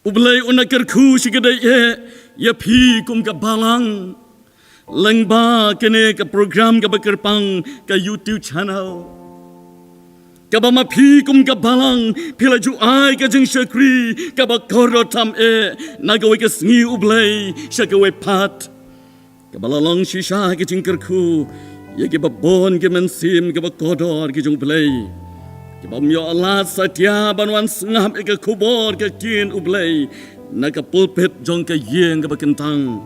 Ublay unakerku sigadaye ya pi kum ka balang lengba kene ka program ka bakerpang ka YouTube channel ka ba ma pi kum ka balang pila ju ai ka jing shakri ka ba koro tam nagawe ka sngi ublay shakawe pat ka balalong shisha ka jing kerku ya ka ba bon ka mensim ka ba kodor ka jung blay Kibam yo Allah satya banwan sengam eka kubor ke kin ublay naka pulpit jong ke yeng ke bakentang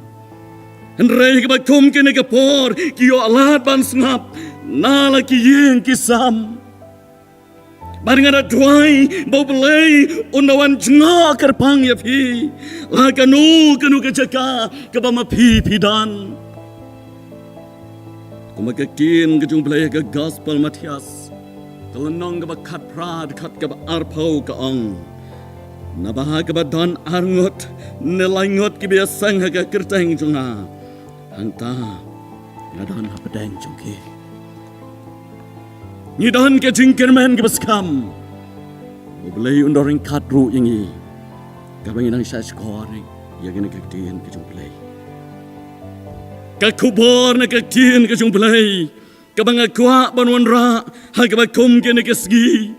henrei ke bakum ke neka por ki yo Allah ban sengap nala ki yeng kisam baringan adwai boblay unawan jnga kerpang ya pi la kanu ke jaka ke bama pi pidan kuma ke kin ke jong blay ke gospel Matias Kelenong ke bakat prad kat ke arpau ke ong Nabah ke badan arngot Nelangot ke biasang ke kerteng junga Hangta Ngadan hapadeng jungki Ngidan ke jingkirmen ke baskam Boblay undoring katru yangi Kabang inang syah skoring Ya gini kekdien ke jungplay Kakubor na kekdien ke jungplay Kabang akuak banwan ra Hagabak kum kene kesgi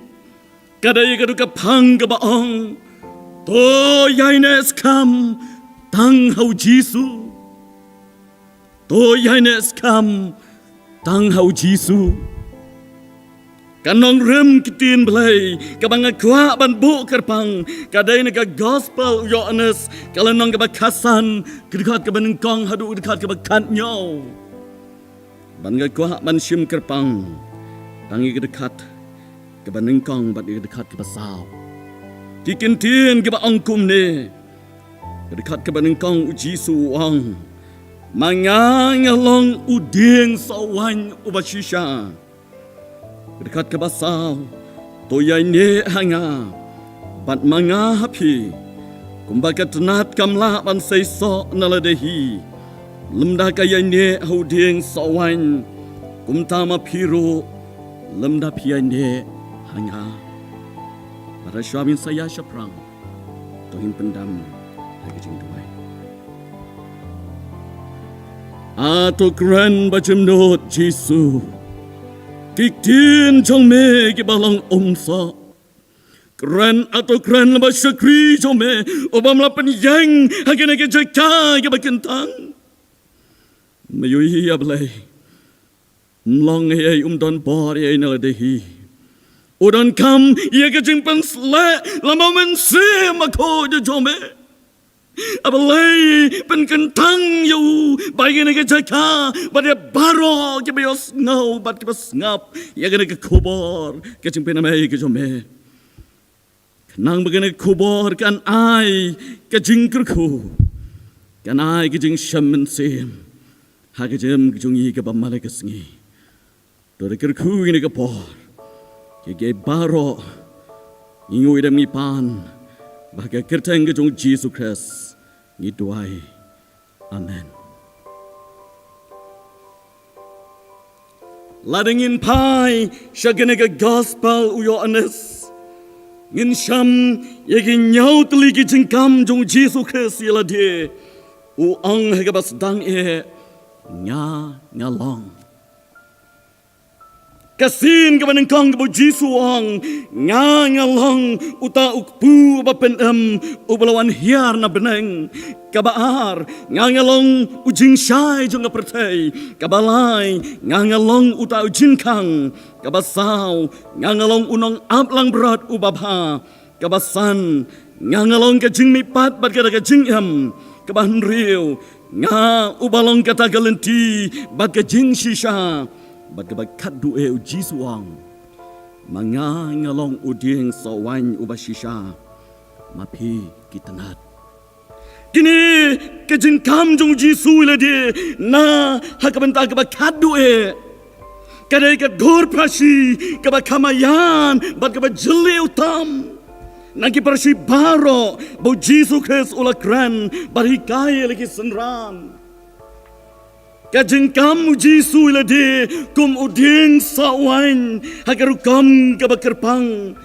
Kadai kadu kapang kabaong To yaines kam Tang hau Jisu To yaines kam Tang hau Jisu Kanong rem kitin belai Kabang akuak ban bu kerpang Kadai nega gospel Yohanes Kalanong kabakasan Kedekat kabanengkong hadu dekat kabakat nyaw Ban ga kuah ban sim kerpang tangi ke dekat ke banengkong bat ke dekat ke basau tikin tin ke ba angkum ne ke dekat ke banengkong uji suang mangang long uding sawan ubashisha ke dekat ke basau toyai ne hanga bat manga hapi kumba ke tenat kamla ban seiso naladehi Lemda kaya ne hauding sawan kumtama piro lemda pia ne hanga para suami saya syaprang tohin pendam lagi jing duai ato kran bacem not Jisu kiktin jong me ke balang omsa kran atau kran leba syakri jong me obam lapan yang hagana ke jaka ke bakentang Mayui ablay Mlong ay don por ay naladehi Udan kam iya ka jingpan sla Lama mensim ako jome Ablay penkentang yu Bagi na ka jaka Bada baro Kiba yo sngaw Bat kiba snap Iya ka na ka kubor Ka jingpan amay ka jome Kanang baga na kubor Kan ay Ka jingkerku Kan ay ka jing syam mensim Hagajem kejungi ke bamale kesengi. Dore kerku ini ke por. Ke baro. Ingu idam ni pan. Baga kerteng kejung Yesus Kristus. Ngiduai. Amen. Ladengin pai. Syagene ke gospel uyo anes. Ngin syam. Yagi nyau teli ke jengkam jung Yesus Kristus yala dia. Uang hega basdang ngalong kasin ka banengkong ka Jisu ang ngalong uta ukpu bapenem ubalawan hiar na beneng kabaar ngalong ujing syai jung pertay kabalay ngalong uta ujing kang kabasaw ngalong unong aplang berat ubabha kabasan ngalong ka jing mipat bat ka jing kabahan riu Nga ubalong kata galenti Baga jing shisha Baga bakat du'e uji suang Manga ngalong uding sawan ubashisha Mapi kitanat Kini kejing kam jong uji suila di Na hakabanta kabakat du'e Kadai kat gor prashi Kabakamayan Bat kabajeli utam Nagi persi baro bau Yesus Kristus ulakran barikai lagi senran. Kajeng kamu Yesus lade kum uding sawan hagaru kam kabakerpang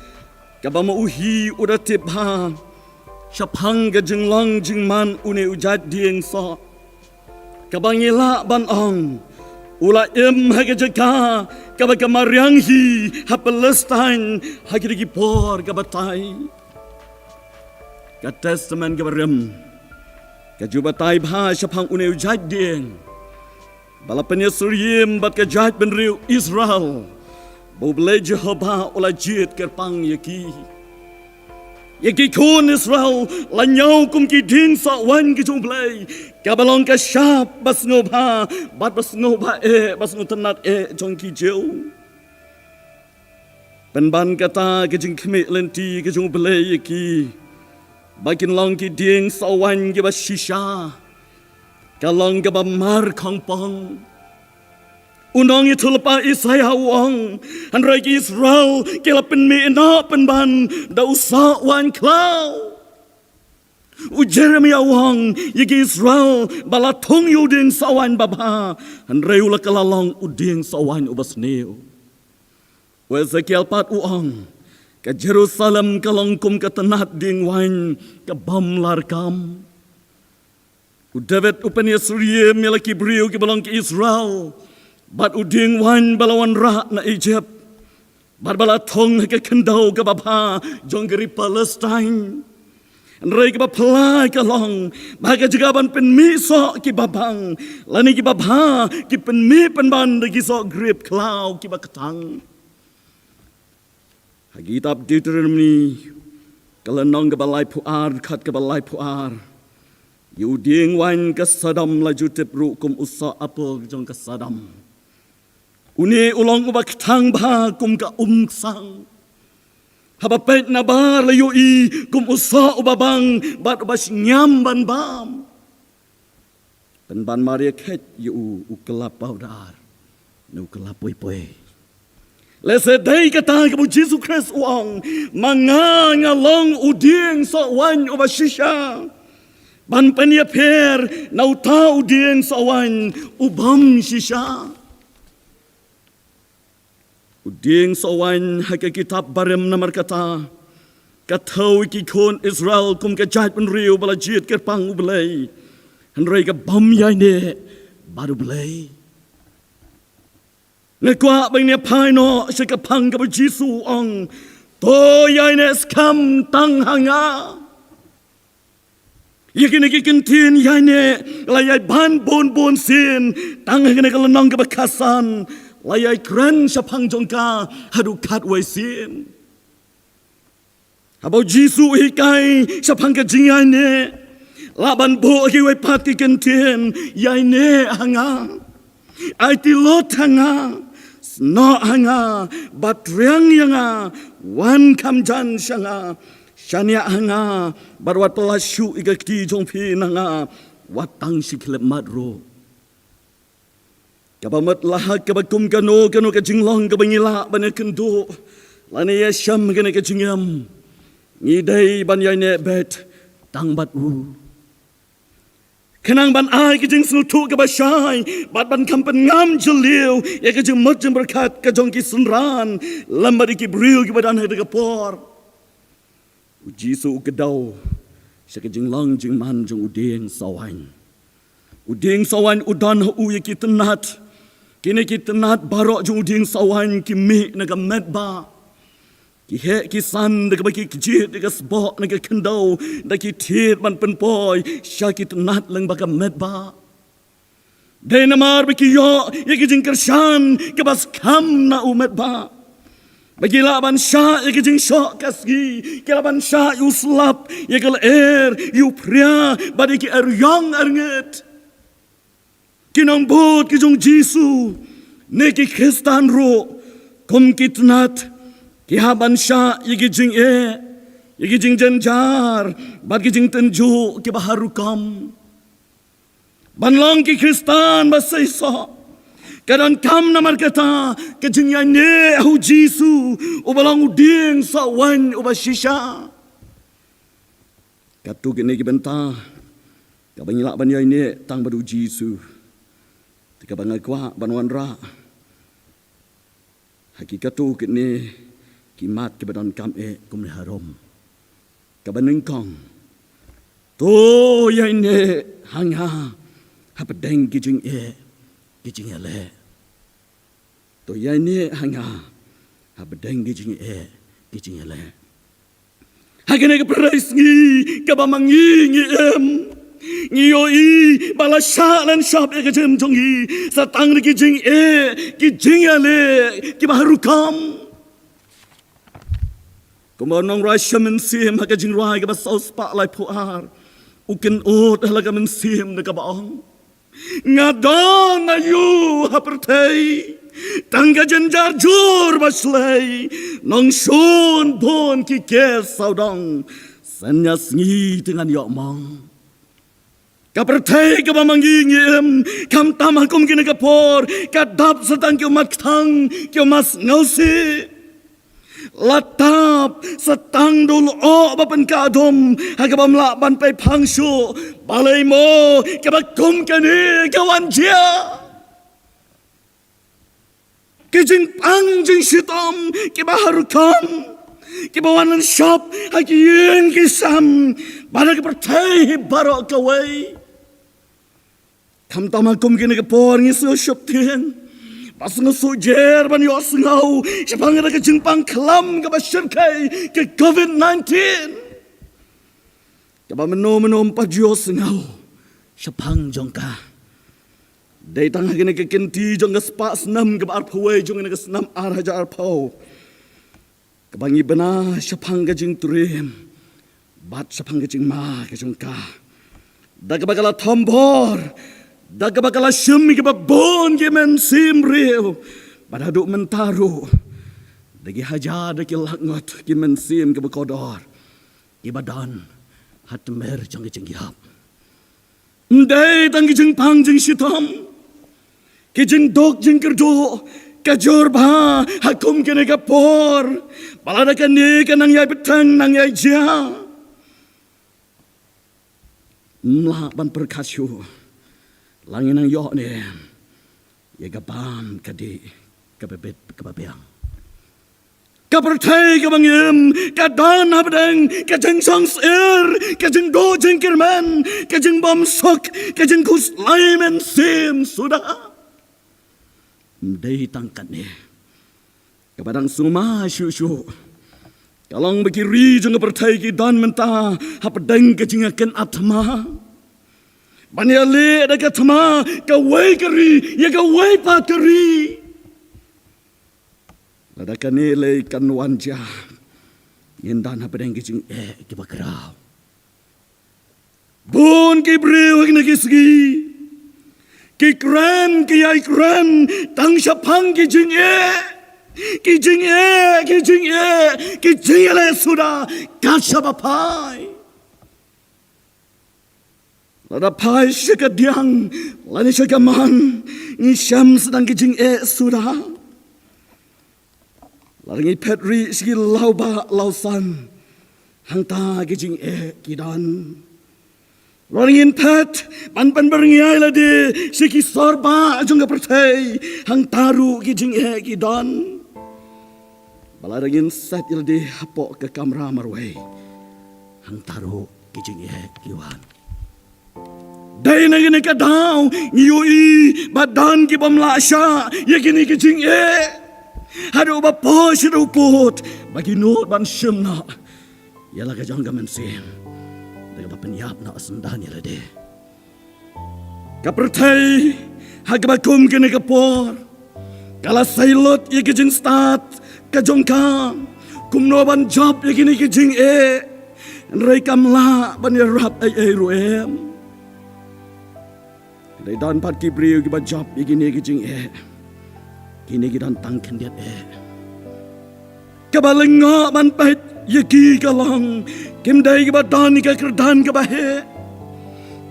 kabama uhi udah tibha Syapang ke jeng long jeng man une ujat dieng so. Kabangila ban ong. Ula hage jeka kaba kamariang hi ha Palestine hage digi por kabatai. Ka testament kabarem. Ka jubatai bha syapang une ujat dieng. Balapanya suryim bat ka jat benriu Israel. Boble Jehovah ula jit kerpang yaki. Yaki kun Israel lanyau kum ki ding sa wan ki jumblay. Kabalong ka syap bas ngobha bat bas ngobha bas ngutenat jong ki jeu. Penban kata ke jing kemik lenti ke jumblay yaki. Bakin long ki ding sa wan ki bas shisha. Kalong ka ba mar kong pong. Unang itu lepa Isaiah wang, hanrai Israel kela penmi ena penban da usa wan klau. Jeremia wang yagi Israel bala thong yuding sawan baba, hanrai ula kalalong uding sawan ubas neo. Ezekiel pat uang ke Jerusalem kalongkum ke tenat ding wan ke bam larkam. David upanya Surya melaki beriu ke balong ke Israel. Bat uding wan balawan ra na Egypt. Bat bala thong ke kendau ke bapa jong geri Palestine. Nrai ke bapla ke long. Baga juga ban pen mi so ki babang. Lani ki bapa ki pen mi pen ban de ki so grip klau ki bakatang. Hagitab Deuteronomy kalanong ke balai puar kat ke balai puar. Yuding wan ke Sadam laju tepru kum usa apel jong ke Sadam. Uni ulong ubak tang ba kum ka sang. Habapet na bar layo i kum usa ubabang bat ubas nyam ban bam. Penban Maria ket yu ukelap paudar. Nu kelap poi. Lese day kata ke bu Jesus Christ uang manga ngalong uding so wan ubas shisha. Ban penia per nau ta uding so wan ubam shisha. Uding sawan hake kitab barem namar kata katau ki kon Israel kum ke jat pen riu bala jit ke pang ublay hanrei ke bam yai ne baru blay ne kwa bang ne pai no se ke pang ke Jisu ong to yai ne skam tang hanga yakin ki kentin yai ne layai ban bon sin tang hanga ke lenong ke bakasan layai keren syapang jongka hadu kat waisin. Habau Jisu hikai syapang ke jingai ne. Laban bo ki wai pati kentien yai ne hanga. Ai tilot hanga. Sno hanga. Batriang yanga. Wan kamjan syanga. Syania hanga. Barwat pelasyu igakti jongpi nanga. Watang sikilep madro. Kabamat lahak kabakum kano ke jinglong kabangila bana kendo lani yasham kene ke jingam ngidai ban yai ne bet tang bat u kenang ban ai ke jing sutu ke basai bat ban kampen ngam jeliu ya ke jing mot jing berkat ke jong ki sunran lambari ki briu ki badan hede ke por Jisu ke dau se ke jinglong jing man jong uding sawan udan hu ye ki tenat kini kita nat barok jung ding sawan ki mi naga medba ki he ki san naga baki kijit naga sbok naga kendau naga ki tit man penpoy sya kita nat leng baka medba dai namar baki yo ye ki jing kershan ke bas kam na u medba bagi laban sya ye ki jing syok kasgi ke laban sya yu slap ye kal yu pria badi ki eryong ernget kinong bot ki jong Jisu neki Kristan ro kom kitnat ki haban sya yigi jing yigi jing janjar bad ki jing tenju ki baharukam banlong ki Kristan basaiso kadon kam namar kata ke jing ne hu Jisu ubalang uding sa wan ubashisha katu ki neki benta kabangila ban yai ne tang badu Jisu tika bangai kwa banwan ra hakikatu kini kimat ke badan kam kum harom kabaneng kong to yai ne hanga hapdeng kijing kijing le to yai ne hanga hapdeng kijing le hagene ke praise ngi kabamangi ngi ngiyoi balashalan shop ekajim jongi satang kijing le kibaharukam Kumanong Russia mensim hakajing rai ka South Park lai puar ukin ot halaga mensim na kabaong ngadon ayu hapertei tangga jenjar jur baslay nong shun bon ki kes saudong sanyas ngi dengan yokmong kapertei ka bamangi ngiem kam tamah kum kina kapor kadap setang ki umat tang ki umas ngausi Latap setang dul bapan kadom hagabam laban pai pangsu balai mo kabakum kani kawan dia kijing pangjing sitam kibaharukam kibawanan shop hagiyen kisam bana kepertai barok kawai kam tamakum kini kapor ngisu shop tien Pas ngesujer ban yo sengau siapang ada kejengpang kelam ke basyarkai ke COVID-19 ke ba menom pa yo sengau siapang jongka dai tang hagene ke kenti jong spa senam ke bar phawai jong ke senam ar hajar phau ke bangi bana siapang ke jing turim bat siapang ke jing ma ke jongka da ke bagala thombor Daga bakala syumi ke babon ke men sim rew pada duk mentaru dagi haja dagi langot ke men sim ke bekodor ke badan hatmer jang ke jengiap ndai tang ke jeng pang jeng sitam ke jeng dok jeng kerdo ke jor ba hakum ke ne kapor balada kan ni kan nang yai petang nang yai ja mla ban perkasyu Langin ang yok ni, ya gabam kadi kabebet kababiang. Kapertai kabangim, kadan habdeng, kajeng sangsir, kajeng do jeng kirman, kajeng bom sok, kajeng kus laimen sim sudah. Mdai tangkat ni, kabadang suma syusyu. Kalong bekiri jeng kapertai ki dan mentah, habdeng kajeng akan atma. Bania le ada katma ka wai kari ya ka wai pa kari lada kane le kan wanja yendan ha pedeng kijing ki bakrao bon ki breu ki kisgi ki kran ki ai kran tang sapang kijing kijing le sudah kasabapai Lada pai syakadiang, lani syakaman, ni syam sedang kijing sudah. Lari petri sigi lau ba lau san, hang ta kijing kidan. Lari pet, pan berngiai ladi, sigi sorba jungga pertai, hang taru kijing kidan. Balarangin set ladi hapok ke kamera marway, hang taru kijing kiwan. Dai na gini ka daw, ngiyoi, badan ki pamlasya, ya gini ki jing Hado ba po siya upot, bagi noot ban siyam na, yala ka jang gaman sim, daga ba penyap na asandan yala de. Kapertay, hagabakum gini ka por, kala sailot ya ki jing stat, ka jong ka, kumno ban job ya gini ki jing nray kamla ban yarap ay ruem. Dai dan pat ki briu ki ba job igini ki jing kini ki dan tang kendiat kabalenga man pait yaki kalong kim dai ki ba dan ka kerdan ka ba he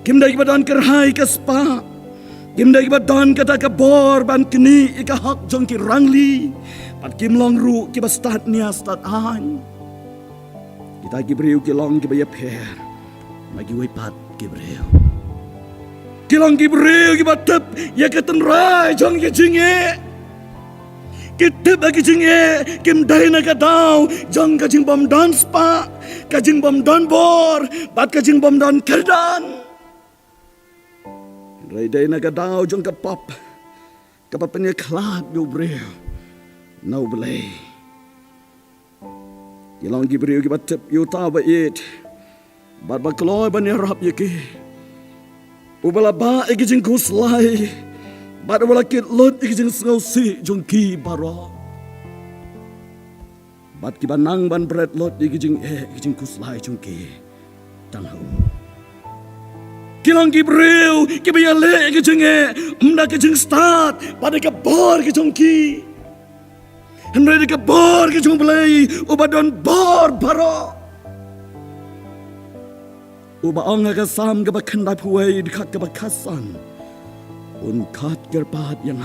kim dai ki ba dan kerhai ka spa kim dai ki ba dan ka ta ka bor ban kini ka hak jong ki rangli pat kim long ru ki ba start nia start an kita ki briu ki long ki ba ya pher magi wai pat ki briu Kilang kibreu ki batep ya keten rai jong ki jinge kitep bagi jinge kim dai na ka dau jong ka jing bom dance pa kajing bom don bor bat kajing bom don kerdan rai dai na gadau jong kapap kapapnya klat yu breu nau belai Yalang gibriu gibatep yu ta ba it bat ba kloy ban rap yaki ubala ba igijing kuslai bat ubala kit lot igijing sngau si jong ki baro bat ki banang ban bread lot igijing igijing kuslai jong ki tang hu Kilang gibriu gibayale igijing mda igijing start bat ka bor igijing ki Henry ke bor ke jung belai uba don bor baro uba ong ke sam ke bakandai puai dekat ke bakasan un kat gerpat yang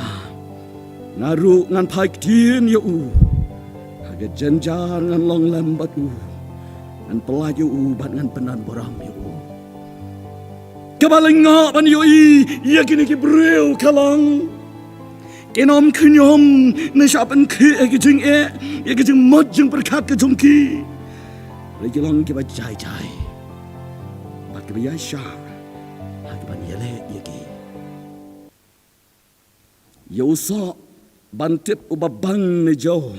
ngaru ngan pai tien ya u haga janjar ngan long lambat u ngan pelaju u bat ngan penan boram ya u kebalenga ban yo i ya kini ke breu kalang Kenom kenyom neshapan ke egijing egijing mod jeng berkat ke jongki. Regilang ke bajai jai. Bat ke bayasha. Hak ban yele yegi. Yoso bantip ubabang ne jo.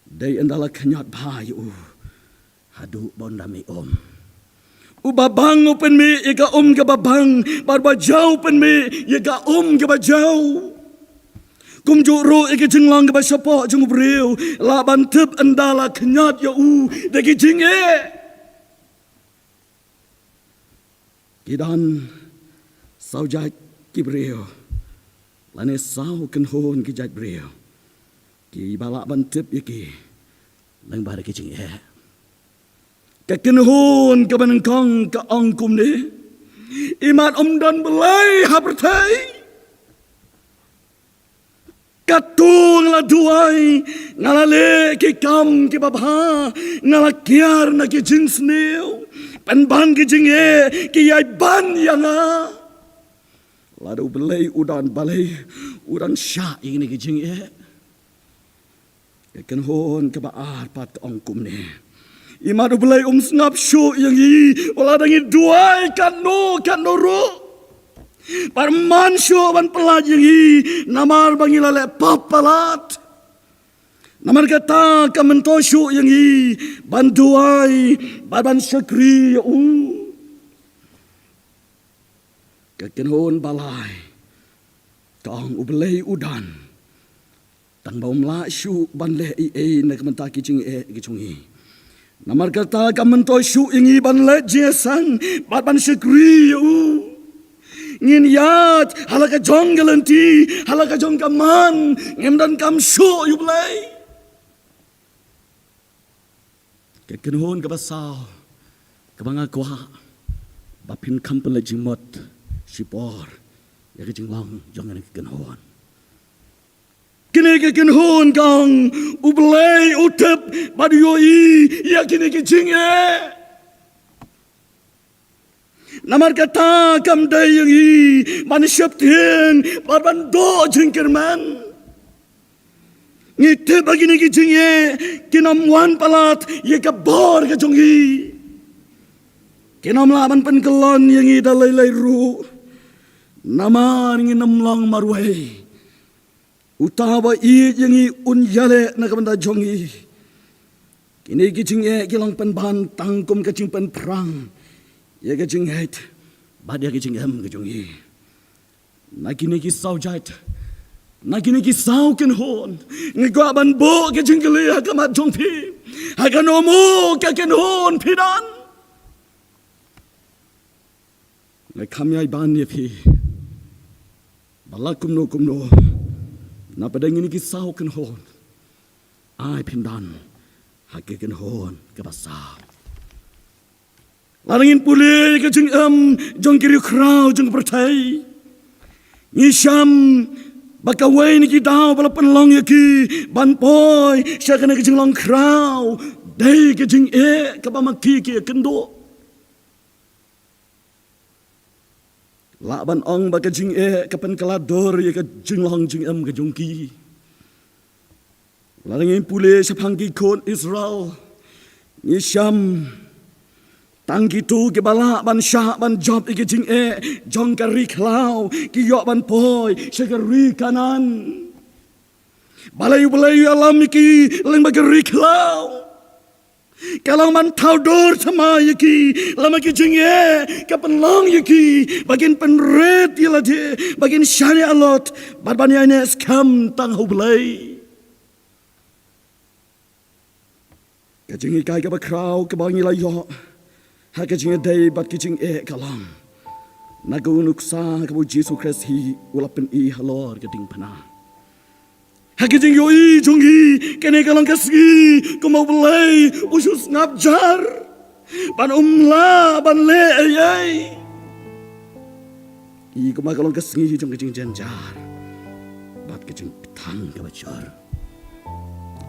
Dai andala kenyat bhai u. Hadu bondami om. Ubabang open me ega ke babang. Barba jau open me ega ke bajau. Kum juru iki jenglang ke basapo jeng breu la bantep andala kenyat ya u degi jenge kidan saujai ki breu lane sau ken hon ki jai breu ki bala bantep iki lang bare ki jenge ka ken hon ka banengkong ka angkum ne iman dan belai hapertai Katung la duai ngalale ki kam ki babha ngalakiar na ki jins neu panban ki jinge ki yai ban yanga ladu belai udan balai udan sha ini ki jinge ken hon ke baar pat ongkum ne imadu belai snap show yang i wala dangi duai kan no ro Parman syo ban pelajari namar bangila le papalat namar kata kamento syo yang i banduai ban syakri u kekenhon balai tong ublei udan tang baum la syu ban le i na kamenta ki jing ki chungi namar kata kamento syo yang i ban le jesang ban syakri u ngin yat halaka jonggalanti halaka jonggaman ngemdan kam shu yublai kekenhon ke basau ke banga kwa bapin kampel jimot sipor ya ke jinglong jongan kekenhon kini kekenhon kang ublai utep badiyoi ya kini ke jinge Namar kata kam day yang i manusia tiang barban do jengkerman ngite bagi ni kijingye kinam wan palat ye kabor ke jongi kinam laban penkelon yang i dalai lai ru namar nginam long marwai utawa i yang i unyale na kabanda jongi kini kijingye kilang penban tangkum kecing pen perang Ya ke jing het badia ke jing hem ke jongi nakini ki saujat nakini ki sau ken hon ngigwa ban bo ke jing kele ha mat jong phi ha kan omo ke ken hon phidan na khamyai ban ni phi balakum no na padang ini ki sau ken hon ai phindan ha ke ken hon ke basa Larangin pulih ke jeng jong kiri krau jeng pertai. Ngisham bakawai ni ki dau bala penlong ya ki ban poi syakana ke jeng long krau dai ke jeng ke ba maki ki kendo. La ban ong ba ke jeng ke pen kalador ya ke jeng long jeng ke jong ki. Larangin pulih sapang ki kon Israel. Ngisham ตั้งกิตูกิบาลาบันชาบันจอบอีกจริงจองกะรีคลาวกิยอบันพอยเชกะรีกันันบาลายalam iki leng bagi ri klau kalau man thau dor sama yaki lama ki jingye ka penlong yaki bagin penret yala de bagin shani alot barbani ane skam tang hu blai ka jingi kai ka ba krau ka bangi la yo ha ka jingi dei bat ki jing kalang nagu nuksa ka bu Jesu Christ hi ulapen I halor ka ding pana Hakijing yoi jungi kene kalang kasgi kumau belai usus ngabjar ban umla ban le ayai I kumau kalang kasgi jung kejing janjar bat kejing petang kabajar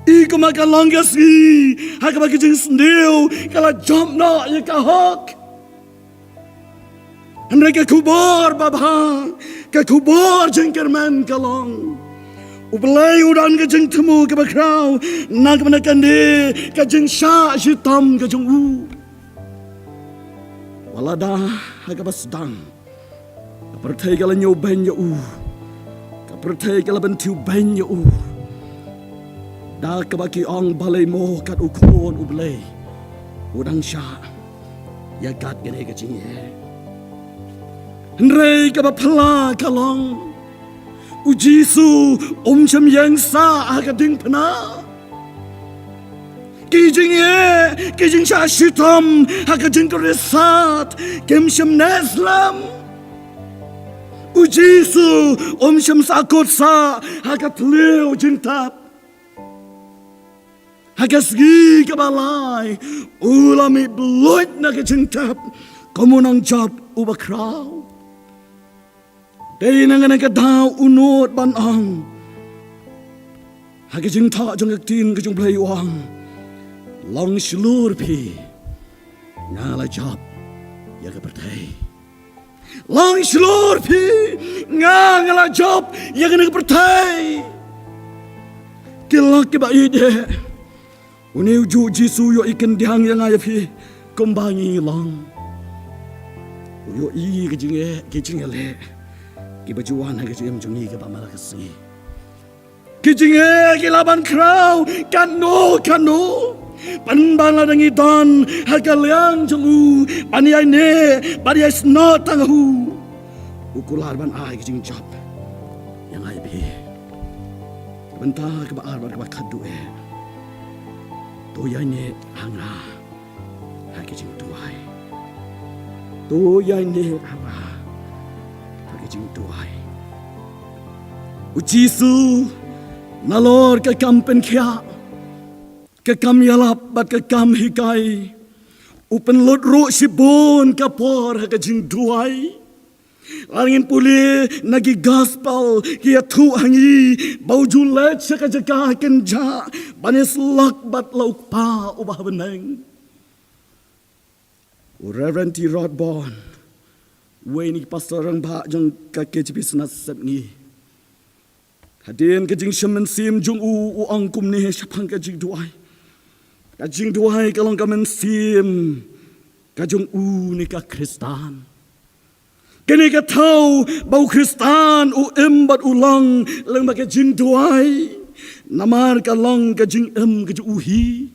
I kumau kalang kasgi hakaba kejing sendil kala jom no ya kahok mereka kubur babha ka kubur jengkerman kalong Ublay udan kajeng temu ke bakrau nak menakan de kajeng sya hitam kajeng u walada agak sedang pertai kala nyoben ya u pertai kala bentiu ben ya u da ke baki ong balai mo kat ukon ublay udang sya ya kat gene kajeng ye Hendrai ke bapla kalong Ujisu cham yang sa agading pana kijing sha shitam agading resat kem sham neslam Ujisu cham sakot sa agatleu jintap agasgi kabalai ulami bloit na jintap komunang job ubakraw Dari nangan ka daw unod banang Hagijing ta jong aktin kajong play wang Long shulur pi Ngala job ya ka pertai Long shulur pi ngala job ya ka pertai Kilak ke ba ide Uni uju Jisu yo ikan diang yang ayah pi Kumbangi long Uyo I kajing le Kibajuan hagi jam jungi ke pamala kasi. Kijinge kilaban krau kanu panbala dangi don hagaliang jungu paniai ne paniai sno tangu ukular ban ai kijing job yang ai bi bentar ke baar bar ke kadu to yai ne hanga hagi jing tuai to yai ne hanga Jing tuai Ujisu nalor ke kampen kia ke kam yalap bat ke kam hikai upen lot ro sibon kapor ke jing tuai langin puli nagi gospel kia tu hangi bau julet saka jaka kenja banes lak bat lauk pa ubah beneng Reverend T. Rodborn Wei pastor orang bah jang kaki cipis nasab ni. Hadin kajing shaman sim jung u angkum ni syapang kajing duai. Kajing duai kalau kamen sim kajung u ni ka Kristan. Kini ka tahu bau Kristan u embat ulang leng ba kajing duai. Namar kalong kajing kajing uhi.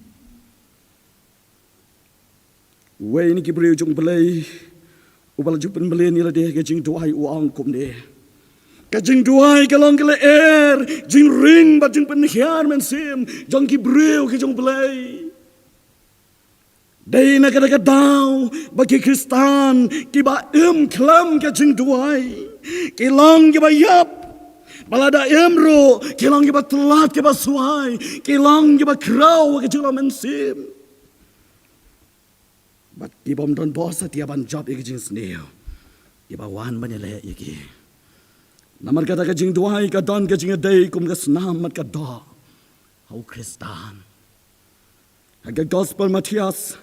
Wei ni kibriu jung belai Ubal jupen beli ni lah dia kajing duai uang kum dia. Kajing duai kalong kele jing ring bat jing penhiar mensim jong kibreu kajong belai. Dai nak ada daw bagi Kristan kiba klam kajing duai. Kilong kiba yap balada emro kilong kiba telat kiba suai kilong kiba krau kajing mensim. But ibam don boss at yaban job ikijing snail. Ibawan banile iki. Namar kata kajing duai ka don kajing day kum ka snam mat ka do. Hau Kristan. Haga gospel Matias.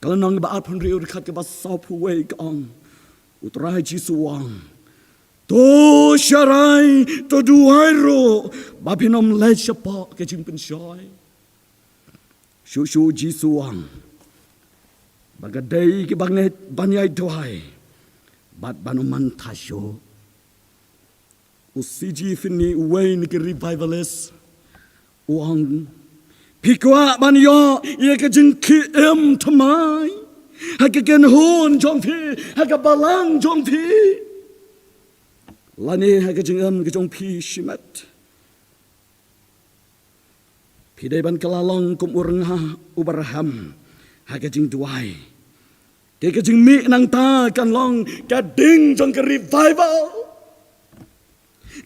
Kalau nang ba apun riur kat ka ba sop huway kong. Utrai Jisuwang. To syarai to duai ro. Babinom lej siapa kajing pensyoy. Shushu Jisuwang. Bagadai ki banget banyai doai. Bat banuman tasyo. Usiji fini uwain ki revivalist. Uang. Pikwa banyo ia ka jengki tamai. Haka ken hon jong pi. Haka balang jong pi. Lani haka jeng ka jong pi shimat. Pidai ban kalalong kum urangha ubarham. Haka jeng duai. Dia jeng mi nang ta kan long kading jong ka revival.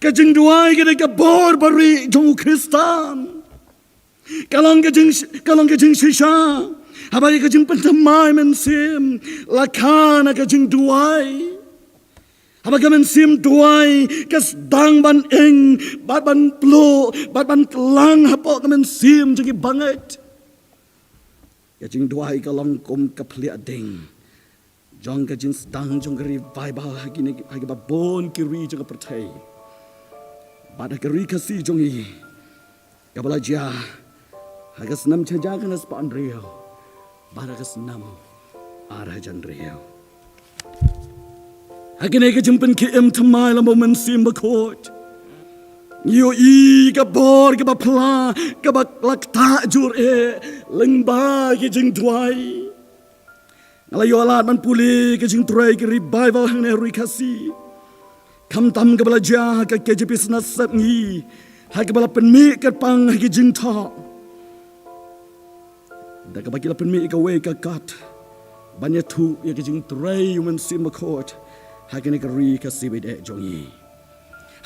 Kajeng duai ka bor bari jong Kristan. Kalong kajeng shisha. Habay kajeng pentamay mensim. Lakana kajeng duai. Habay ka mensim duai. Kas dang ban ing. Bat ban plo. Bat ban kelang hapo ka mensim jeng banget. Kajeng duai kalong kum kapli ading. Jong kajeng sedang jong ka revival. Hagi babon kiri jong ka pertai. Pada keri kasih jongi. Kabalaja. Hagas nam cajakan as paan rio. Pada kas nam arajan rio. Hagin eka jempen ke tamai lambo mensim bakot. Yo i kabor kabapla kabaklak takjur lengba ke jeng duai. Ngalayo alat man pulih ke jeng turai ke revival hang ne kasih. Kam tam ke belajar ke KJP senasab ngi. Hai ke bala penmi ke pang hai ke jingta. Da ke bagi la penmi ke we ke kat. Banyak tu ya ke jing tray men sim makot. Hai ke ne ke ri ke sibide jongi.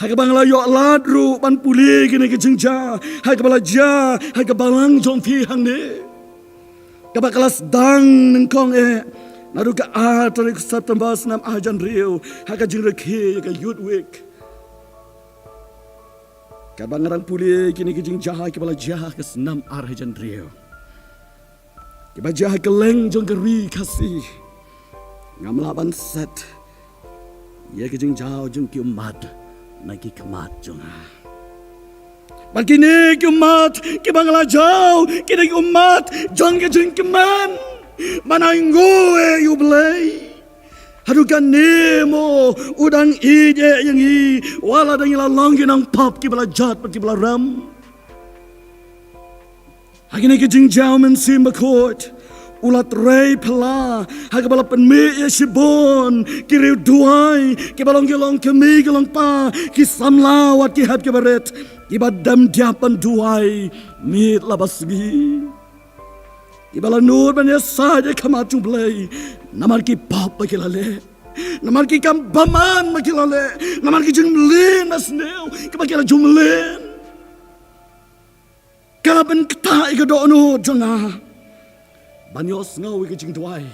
Hai ke bang la yo ladru ban puli ke ne ke jingja. Hai ke belajar hai ke balang jong fi hang ne. Ke kelas dang nengkong Naru ka tarik September senam ajan rio. Haka jing rekhe ka youth week. Ka bangarang puli kini ke jing jaha ke bala jaha ke senam ajan rio. Ke ba jaha ke leng jong ke ri kasih. Ngamlaban set. Ye ke jing jaha jong ki umat. Nagi kemat jong ha. Bagini ke umat. Ke bangala jauh. Kini ke umat. Jong ke jing keman. Mananggoe yublay. Hadukan nemo udang ide yang i wala dang ilalong ginang pop ki bala jat pati bala ram. Hagini ke jingjao men simbakot ulat rei pala hagabala penmi ya shibon kiriu duai ki balong gelong kemi gelong pa ki samlawat ki hab ki baret ki badam diapan duai mit labasbi. Ibala nur banya saja kamacung play. Namar ki pop makilale. Namar ki kambaman makilale. Namar ki jumlin masneo. Kapakila jumlin. Kaban kita ikadono jonga. Banyos ngaw ikajing duai.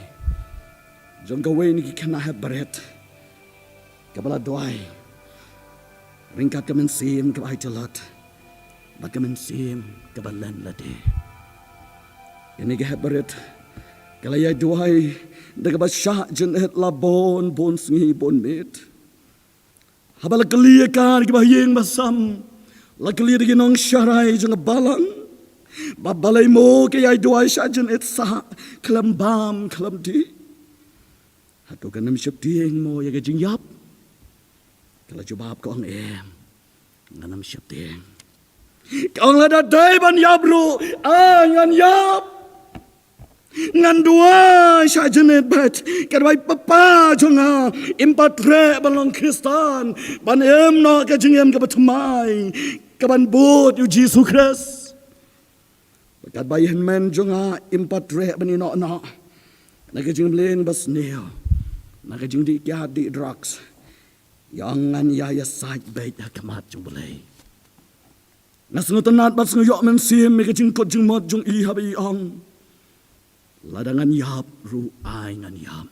Jong gawe ni ki kana have baret. Kabala duai. Ringkat kamen sim kabay talat. Bakamen sim kabalan lade. Ini ke habaret kalaya duai daga basya jenet labon bon sngi bon mit habala kelia kan ke bahyeng basam la kelia de nong syarai jeng balang babalai mo ke ai duai sya jenet sa kelam bam kelam di hatu kanam syap tieng mo ya ke jing yap kala jubab ko ang nganam syap tieng kang lada dai ban yap ru ngan yap ngan dua syajenet bat kadai papa jonga impatre balong Kristan ban no ka jingem ka batmai ka ban bot yu Jesus Christ kad bayen men jonga impatre ban no na ka jing len bas neo na ka jing di kya di drugs yang ngan ya side bait kamat jong boleh nasnutanat bas nguyok men sim ka jing kot jing mod jong i habi ang ladangan yap ru ai ngan yap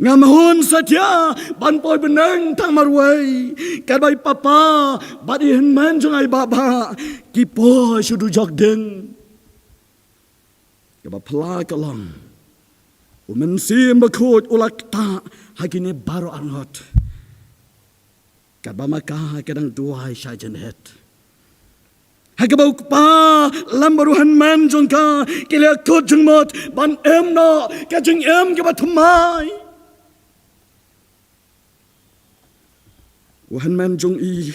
ngamahun satya ban poi benang tang marwai kadai papa badi henman jong ai baba ki po shudu jok deng ka pla kalong umen sim bakut ulak ta hagini baro angot kadba maka kadang duai syajenet Hagabau pa lambaruhan man jong ka kila kot jong mot ban no ka jong ke batumai. Wahan man jong i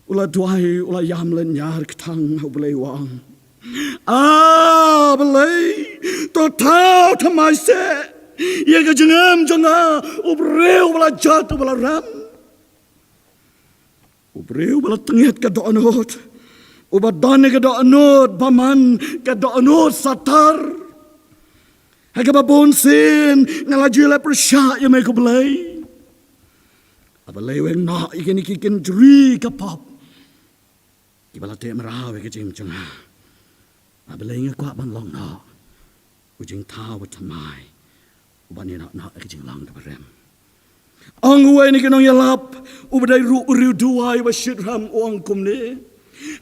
ula duai ula yam len yar ktang hau belai wang. Belai to tau tamai se ye ka jong ubreu bala jatuh bala ram. Ubreu bala tenget ka do anot. Ubadane ka do anot baman ka do anot satar. Hagaba bonsin ngalajila persya ya me ko belai. Abalai weng na ikan ikan jeri ka pop. Kibala te merawe ke jim jang. Abalai nga kwa ban long na. Ujing tau tamai. Ubani na ke jing lang ka barem. Ang uwe ni kanong yalap ubadai ru duai wa shitram uang kumne.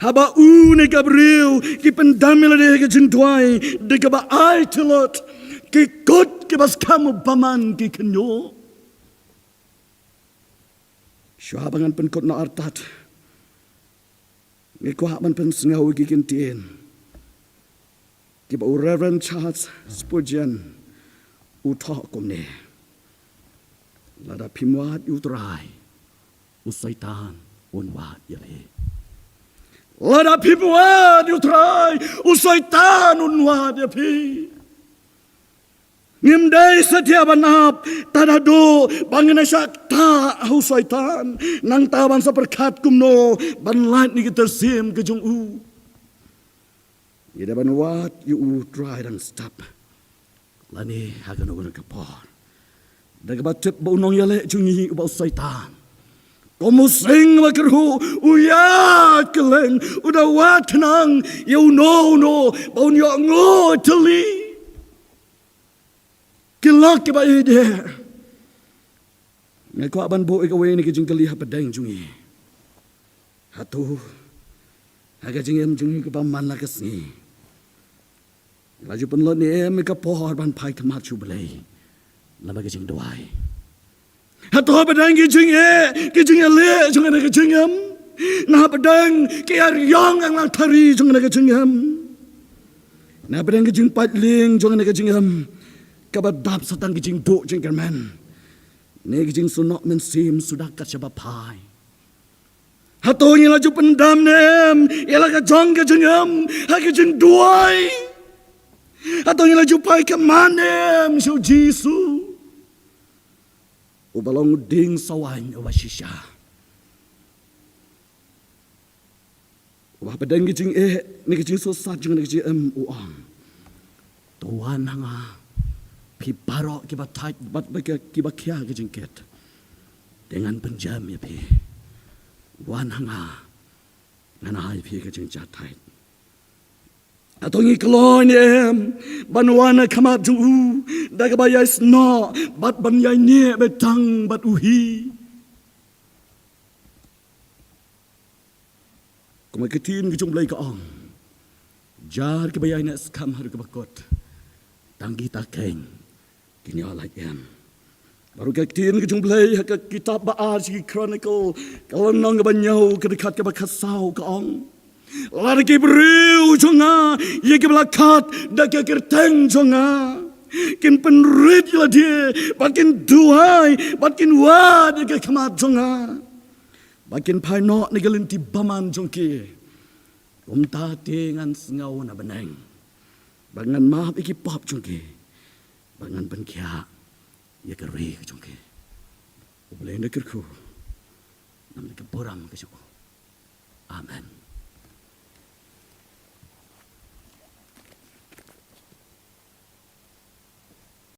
Haba ne Gabriel ki pendamila de ke jintwai de ka ba ai tilot ki kot ke bas kamu baman ki kenyo. Syabangan pen kot na artat. Ngi kwa man pen sngau ki kentien. Ki ba Reverend Charles Spurgeon uthok kumne. Lada pimwat utrai usaitan unwat yahe. Lada pimwat utrai usaitan unwat yahe. Ngimdai setia banap tadado bangina syakta usaitan nang taban saperkat kumno banlat ni tersim ke jung u. Ida banwat yu utrai dan stop. Lani hagan ugun kapor. Dagabatip ba unong yale jungi ba usaitan. Komusing makerhu uyat keleng udawat nang you no ba unyo ngo teli. Kilak ke ba ide. Ngai ko aban bo ikawe ni kijing kali hapadang jungi. Hatu haga jingem jungi ke ba man la kasni. Laju penlot ni em ka pohor ban pai kamat chu belai. Lama kijing doai. Hatu hapadang kijing le jung ana kijingem. Na hapadang ke aryong ang lang tari jung ana kijingem. Na hapadang kijing patling jung ana kijingem. Kabadap satang kijing do jingkerman. Ne kijing sunok men sim sudah kat syabapai. Hato ngi laju pendam nem, ialah ka jong ka jengam, ha kijing duai. Hato ngi laju pai ke manem siu Jisu. Ubalong ding sawan wa shisha. Wa pedang kijing ni kijing sosat jeng ni kijing uang. Tuan hanga Pibaro kiba tight bat kiba kia kijingket dengan penjam ya pi wan hanga ngana hai pi kijing jatai atongi klon em banwana kamat ju daga bayas no bat ban yai ne betang bat uhi kuma ketin kijung blai ka ong jar kiba yai ne skam har kiba kot tanggi takeng kini alai em. Baru kaktiin ke jumblai ke kitab ba'a si chronicle kalau nang ke banyau ke dekat ke bakasau ke ong. Lari ke beriu jonga ye ke belakat dak ke kerteng jonga. Kin penrit lah dia bakin duai bakin wad ke kemat jonga. Bakin painok ni gelinti baman jongki. Ta dengan sengau na beneng. Bangan maaf iki pop jongki. Bangan penkia ya keri jongke. Boleh nak kerku. Nam ke boram ke syukur. Amen.